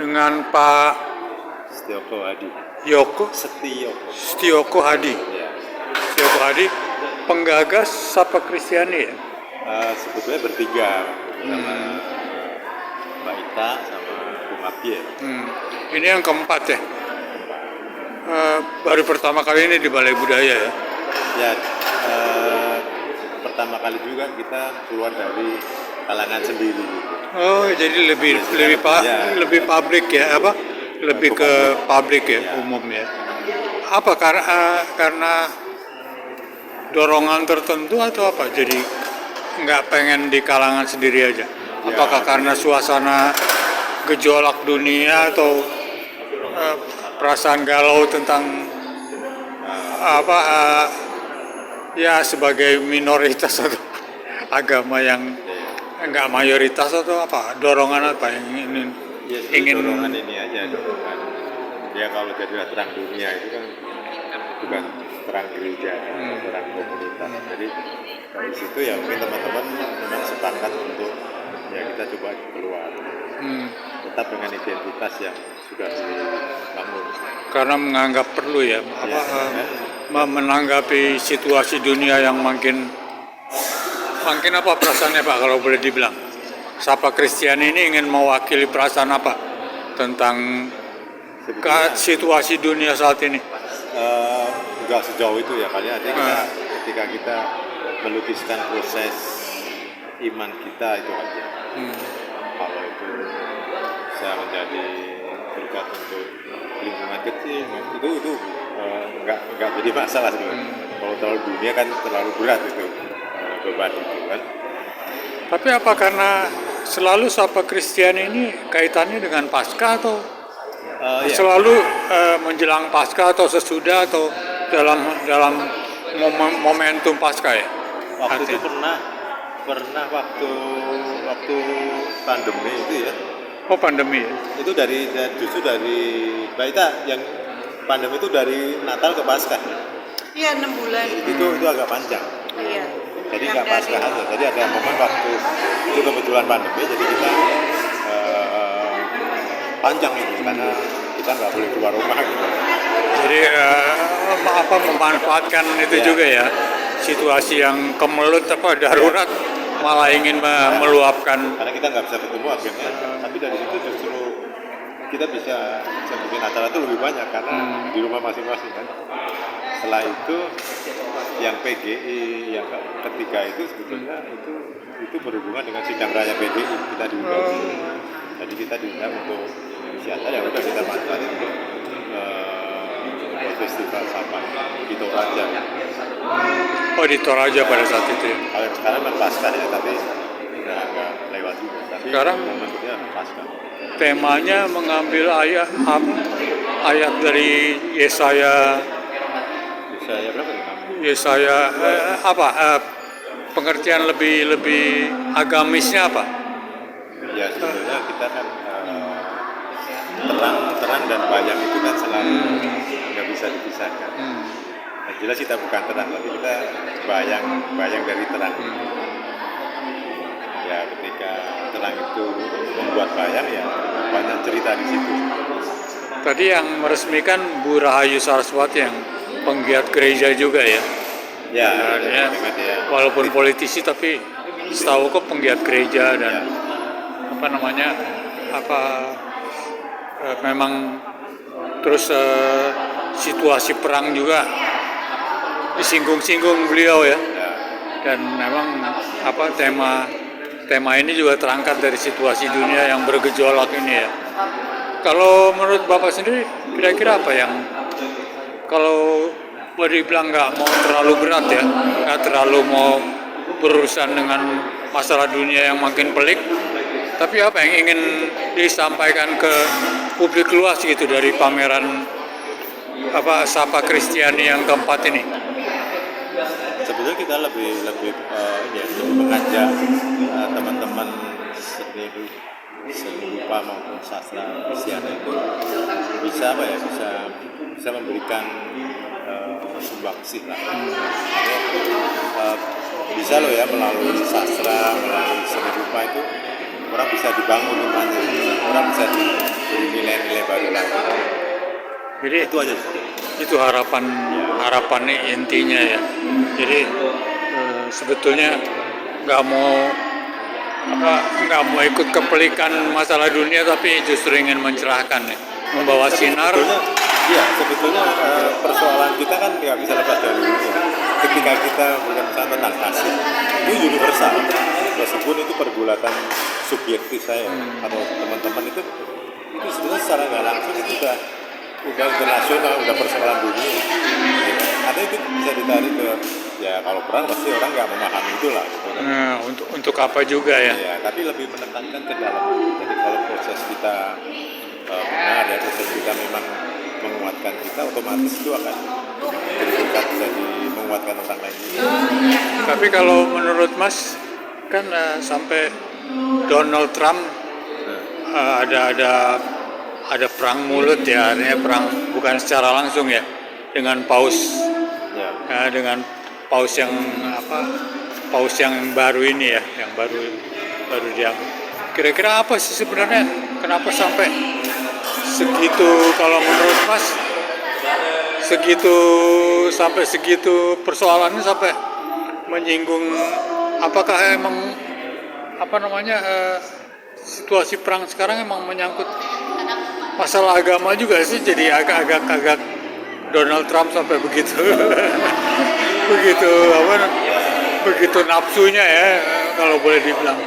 dengan Pak Setioko Hadi. Setioko Hadi. Ya. Setioko Hadi, penggagas Sapa Kristiani ya? Sebetulnya bertiga sama Mbak Ita sama Bung Abdi ya. Ini yang keempat ya? Baru pertama kali ini di Balai Budaya ya? Ya, pertama kali juga kita keluar dari kalangan sendiri. Oh, jadi lebih publik ya, apa? Lebih ke publik ya, umum ya. Apa karena dorongan tertentu atau apa? Jadi nggak pengen di kalangan sendiri aja? Apakah karena suasana gejolak dunia atau perasaan galau tentang ya sebagai minoritas atau agama yang enggak mayoritas atau apa, dorongan apa yang ingin dorongan ini aja, dorongan ya kalau jadilah terang dunia itu kan bukan terang gereja, terang komunitas. Jadi dari situ ya mungkin teman-teman memang sepakat untuk ya kita coba keluar, tetap dengan identitas yang sudah dibangun. Karena menganggap perlu ya, menanggapi situasi dunia yang makin apa perasaannya Pak kalau boleh dibilang? Sapa Kristiani ini ingin mewakili perasaan apa tentang situasi dunia saat ini? Enggak sejauh itu ya, kali aja ketika kita melukiskan proses iman kita itu aja. Kalau itu bisa menjadi berkat untuk lingkungan kecil, itu enggak jadi masalah sebenarnya. Kalau terlalu dunia kan terlalu berat itu beban itu kan. Tapi apa karena selalu Sapa Kristiani ini kaitannya dengan Paskah atau selalu menjelang Paskah atau sesudah atau dalam momentum Paskah ya? Waktu itu pernah waktu pandemi itu ya. Oh, pandemi ya? Itu justru dari Baita yang pandemi itu dari Natal ke Paskah. Iya, 6 bulan. Itu agak panjang. Iya. Jadi nggak Paskah aja. Jadi ada momen waktu itu kebetulan pandemi, jadi kita panjang itu karena kita nggak boleh keluar rumah gitu. Jadi memanfaatkan itu juga ya, situasi yang kemelut darurat malah ingin meluapkan. Karena kita nggak bisa ketemu akhirnya, tapi dari situ justru kita bisa bikin acara itu lebih banyak karena di rumah masing-masing kan. Setelah itu yang PGI yang ketiga itu sebetulnya itu berhubungan dengan sidang raya PGI, kita diundang. Jadi kita diundang untuk isi acara, ya udah kita manfaatin untuk festival Sapa di Toraja. Oh, di Toraja pada saat itu ya? Kalau sekarang kan Paskah ya, tapi udah agak lewat juga. Tapi sekarang momennya Paskah. Temanya mengambil ayat dari Yesaya berapa ya? Yesaya pengertian lebih agamisnya apa? Ya sebetulnya kita kan terang dan bayang itu kan selalu nggak bisa dipisahkan. Nah, jelas kita bukan terang, tapi kita bayang dari terang. Ya ketika terang itu membuat bayang, ya banyak cerita di situ. Tadi yang meresmikan Bu Rahayu Saraswati yang penggiat gereja juga ya? Ya. Walaupun politisi tapi setahu kok penggiat gereja dan memang terus situasi perang juga disinggung-singgung beliau ya. Dan memang tema ini juga terangkat dari situasi dunia yang bergejolak ini ya. Kalau menurut Bapak sendiri kira-kira apa yang kalau boleh dibilang nggak mau terlalu berat ya, nggak terlalu mau berurusan dengan masalah dunia yang makin pelik, tapi apa yang ingin disampaikan ke publik luas gitu dari pameran Sapa Kristiani yang keempat ini? Sebetulnya kita lebih mengajak teman-teman seni rupa maupun sastra Kristiani itu bisa memberikan sumbangsih lah. Bisa loh ya, melalui sastra, melalui seni rupa itu orang bisa dibangun imannya, orang bisa beri nilai-nilai baru lagi. Jadi Itu aja sih. itu harapan intinya ya. Jadi sebetulnya nggak mau ikut kepelikan masalah dunia, tapi justru ingin mencerahkan ya, membawa sinar. Sebetulnya persoalan kita kan nggak bisa lepas dari itu. Ketika kita berbicara tentang kasih, itu universal. Meskipun itu pergulatan subjektif saya atau teman-teman itu sebenarnya secara nggak langsung itu udah internasional, udah persoalan dunia. Ya, ada itu bisa ditarik ke kalau perang pasti orang nggak memahami itu lah. Gitu, kan. Nah, untuk apa juga ya? Ya, tapi lebih menekankan ke dalam. Jadi kalau proses kita benar ya, proses kita memang menguatkan kita, otomatis itu akan berkat jadi menguatkan orang lain. Tapi kalau menurut Mas kan sampai Donald Trump ada perang mulut ya, artinya perang bukan secara langsung ya dengan paus dengan paus yang baru ini ya, yang baru diangkat. Kira-kira apa sih sebenarnya, kenapa sampai segitu, kalau menurut Mas segitu persoalannya sampai menyinggung, apakah emang situasi perang sekarang emang menyangkut masalah agama juga sih, jadi agak Donald Trump sampai begitu begitu nafsunya ya, kalau boleh dibilang.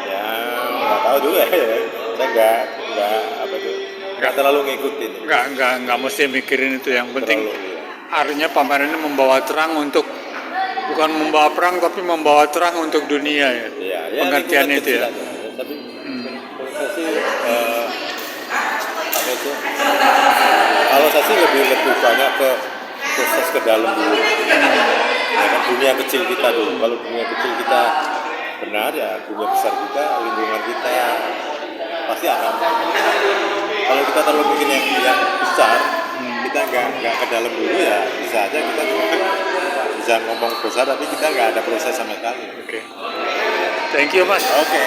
Ya nggak tahu juga ya, saya nggak terlalu ngikutin. Nggak mesti mikirin itu, yang penting Terlalu, artinya pameran ini membawa terang untuk, bukan membawa perang tapi membawa terang untuk dunia ya, pengertian itu ya. Tapi saya sih kalau saya sih lebih banyak ke proses ke dalam dulu. Ya kan, dunia kecil kita dulu. Kalau dunia kecil kita benar ya, dunia besar kita, lingkungan kita pasti akan. Kalau kita terlalu bikin yang besar, kita nggak ke dalam dulu ya, bisa aja kita bisa ngomong besar tapi kita nggak ada proses sama sekali. Oke. Thank you Mas. Oke.